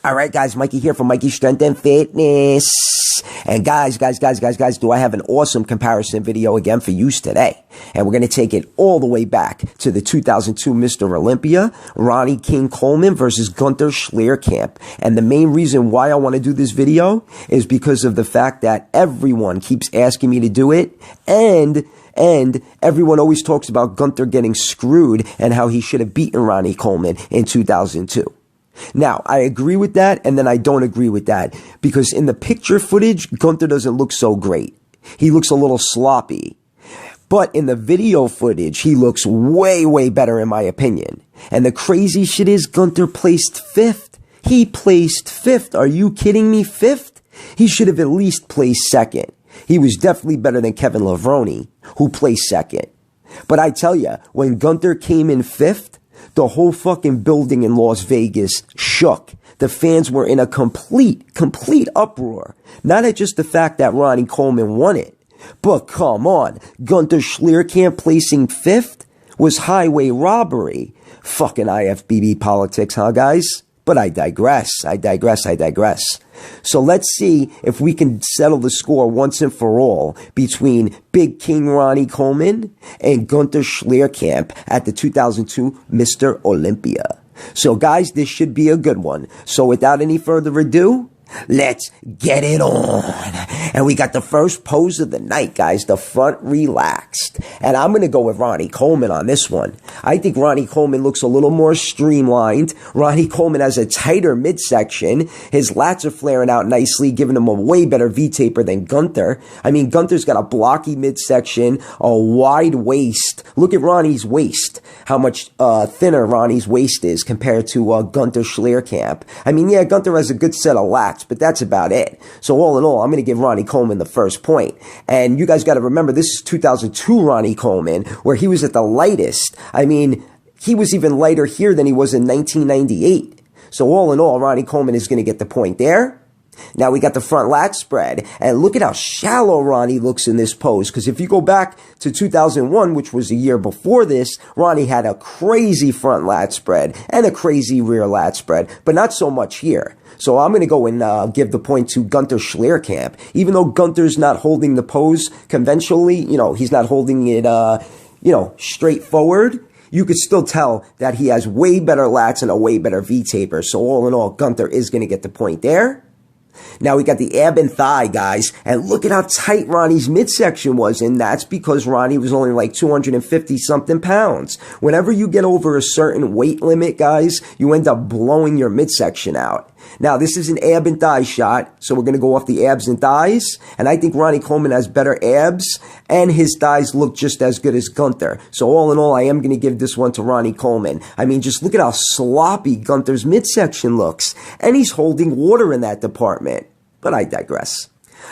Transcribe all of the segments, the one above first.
All right, guys, Mikey here from Mikey's Strength and Fitness. And guys, do I have an awesome comparison video again for you today. And we're going to take it all the way back to the 2002 Mr. Olympia, Ronnie Coleman versus Gunter Schlierkamp. And the main reason why I want to do this video is because of the fact that everyone keeps asking me to do it, and everyone always talks about Gunter getting screwed and how he should have beaten Ronnie Coleman in 2002. Now, I agree with that, and then I don't agree with that, because in the picture footage, Gunter doesn't look so great. He looks a little sloppy. But in the video footage, he looks way better in my opinion. And the crazy shit is Gunter placed fifth. He placed fifth. Are you kidding me? Fifth? He should have at least placed second. He was definitely better than Kevin Levrone, who placed second. But I tell you, when Gunter came in fifth, the whole fucking building in Las Vegas shook. The fans were in a complete uproar. Not at just the fact that Ronnie Coleman won it, but come on, Gunter Schlierkamp placing fifth was highway robbery. Fucking IFBB politics, huh, guys? But I digress. So let's see if we can settle the score once and for all between Big King Ronnie Coleman and Gunter Schlierkamp at the 2002 Mr. Olympia. So guys, this should be a good one. So without any further ado, let's get it on. And we got the first pose of the night, guys, the front relaxed. And I'm going to go with Ronnie Coleman on this one. I think Ronnie Coleman looks a little more streamlined. Ronnie Coleman has a tighter midsection. His lats are flaring out nicely, giving him a way better V-taper than Gunter. I mean, Gunter's got a blocky midsection, a wide waist. Look at Ronnie's waist. How much thinner Ronnie's waist is compared to Gunter Schlierkamp. I mean, yeah, Gunter has a good set of lats, but that's about it. So all in all, I'm going to give Ronnie Coleman the first point. And you guys got to remember, this is 2002 Ronnie Coleman, where he was at the lightest. I mean, he was even lighter here than he was in 1998. So all in all, Ronnie Coleman is going to get the point there. Now we got the front lat spread, and look at how shallow Ronnie looks in this pose, because if you go back to 2001, which was a year before this, Ronnie had a crazy front lat spread and a crazy rear lat spread, but not so much here. So I'm going to go and give the point to Gunter Schlierkamp. Even though Gunter's not holding the pose conventionally, he's not holding it, straight forward, you could still tell that he has way better lats and a way better V-taper. So all in all, Gunter is going to get the point there. Now we got the ab and thigh, guys, and look at how tight Ronnie's midsection was, and that's because Ronnie was only like 250-something pounds. Whenever you get over a certain weight limit, guys, you end up blowing your midsection out. Now, this is an ab and thigh shot, so we're going to go off the abs and thighs, and I think Ronnie Coleman has better abs, and his thighs look just as good as Gunter. So all in all, I am going to give this one to Ronnie Coleman. I mean, just look at how sloppy Gunter's midsection looks, and he's holding water in that department. But I digress.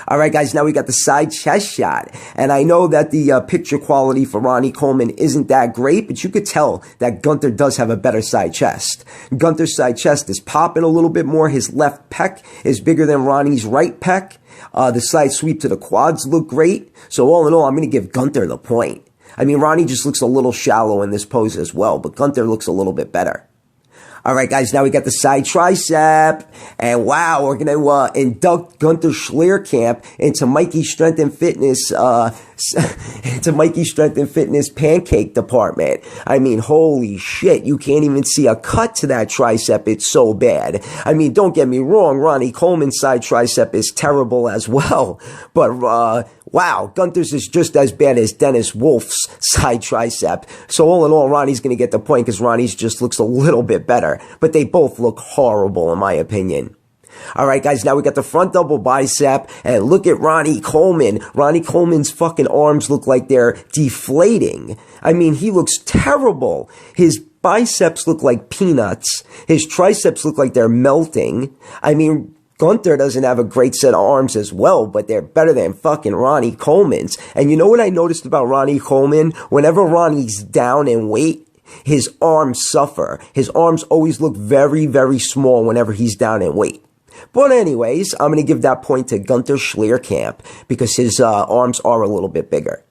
All right, guys, now we got the side chest shot. And I know that the picture quality for Ronnie Coleman isn't that great, but you could tell that Gunter does have a better side chest. Gunter's side chest is popping a little bit more. His left pec is bigger than Ronnie's right pec. The side sweep to the quads look great. So all in all, I'm going to give Gunter the point. I mean, Ronnie just looks a little shallow in this pose as well, but Gunter looks a little bit better. All right, guys, now we got the side tricep. And wow, we're going to induct Gunter Schlierkamp into Mikey's Strength and Fitness, pancake department. I mean, holy shit, you can't even see a cut to that tricep. It's so bad. I mean, don't get me wrong, Ronnie Coleman's side tricep is terrible as well. But, wow, Gunter's is just as bad as Dennis Wolf's side tricep. So all in all, Ronnie's going to get the point because Ronnie's just looks a little bit better. But they both look horrible in my opinion. All right, guys, now we got the front double bicep, and look at Ronnie Coleman. Ronnie Coleman's fucking arms look like they're deflating. I mean, he looks terrible. His biceps look like peanuts. His triceps look like they're melting. I mean, Gunter doesn't have a great set of arms as well, but they're better than fucking Ronnie Coleman's. And you know what I noticed about Ronnie Coleman? Whenever Ronnie's down in weight, his arms suffer. His arms always look very small whenever he's down in weight. But anyways, I'm going to give that point to Gunter Schlierkamp because his arms are a little bit bigger.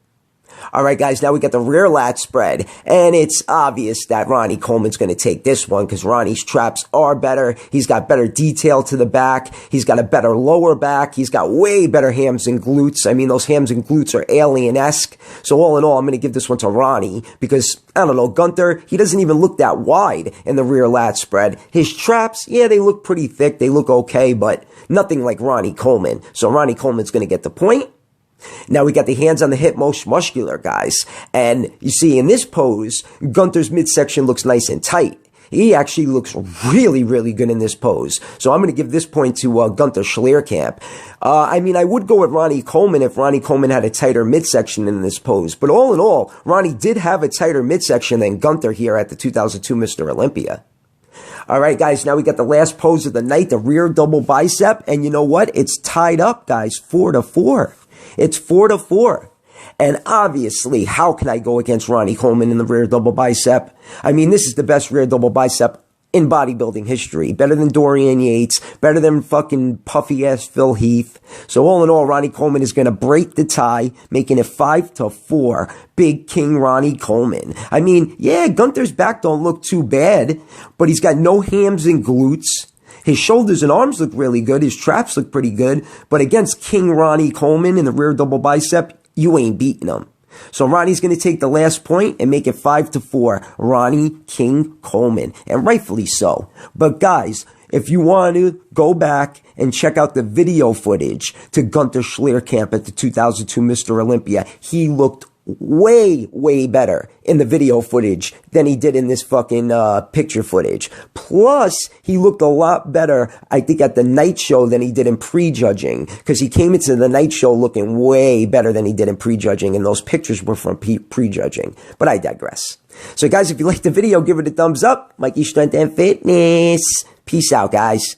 All right, guys, now we got the rear lat spread, and it's obvious that Ronnie Coleman's going to take this one because Ronnie's traps are better. He's got better detail to the back. He's got a better lower back. He's got way better hams and glutes. I mean, those hams and glutes are alien-esque. So all in all, I'm going to give this one to Ronnie because, I don't know, Gunter, he doesn't even look that wide in the rear lat spread. His traps, yeah, they look pretty thick. They look okay, but nothing like Ronnie Coleman. So Ronnie Coleman's going to get the point. Now we got the hands on the hip, most muscular, guys. And you see in this pose, Gunter's midsection looks nice and tight. He actually looks really, really good in this pose. So I'm going to give this point to Gunther Schlierkamp. I mean, I would go with Ronnie Coleman if Ronnie Coleman had a tighter midsection in this pose. But all in all, Ronnie did have a tighter midsection than Gunter here at the 2002 Mr. Olympia. All right, guys, now we got the last pose of the night, the rear double bicep. And you know what? It's tied up, guys, 4-4. It's 4-4. And obviously, how can I go against Ronnie Coleman in the rear double bicep? I mean, this is the best rear double bicep in bodybuilding history. Better than Dorian Yates. Better than fucking puffy-ass Phil Heath. So all in all, Ronnie Coleman is going to break the tie, making it 5-4. Big King Ronnie Coleman. I mean, yeah, Gunter's back don't look too bad, but he's got no hams and glutes. His shoulders and arms look really good. His traps look pretty good. But against King Ronnie Coleman in the rear double bicep, you ain't beating him. So Ronnie's going to take the last point and make it 5-4. Ronnie King Coleman. And rightfully so. But guys, if you want to go back and check out the video footage to Gunther Schlierkamp at the 2002 Mr. Olympia, he looked way, way better in the video footage than he did in this fucking picture footage. Plus, he looked a lot better, I think, at the night show than he did in prejudging, because he came into the night show looking way better than he did in prejudging, and those pictures were from prejudging. But I digress. So guys, if you liked the video, give it a thumbs up. Mikey Strength and Fitness. Peace out, guys.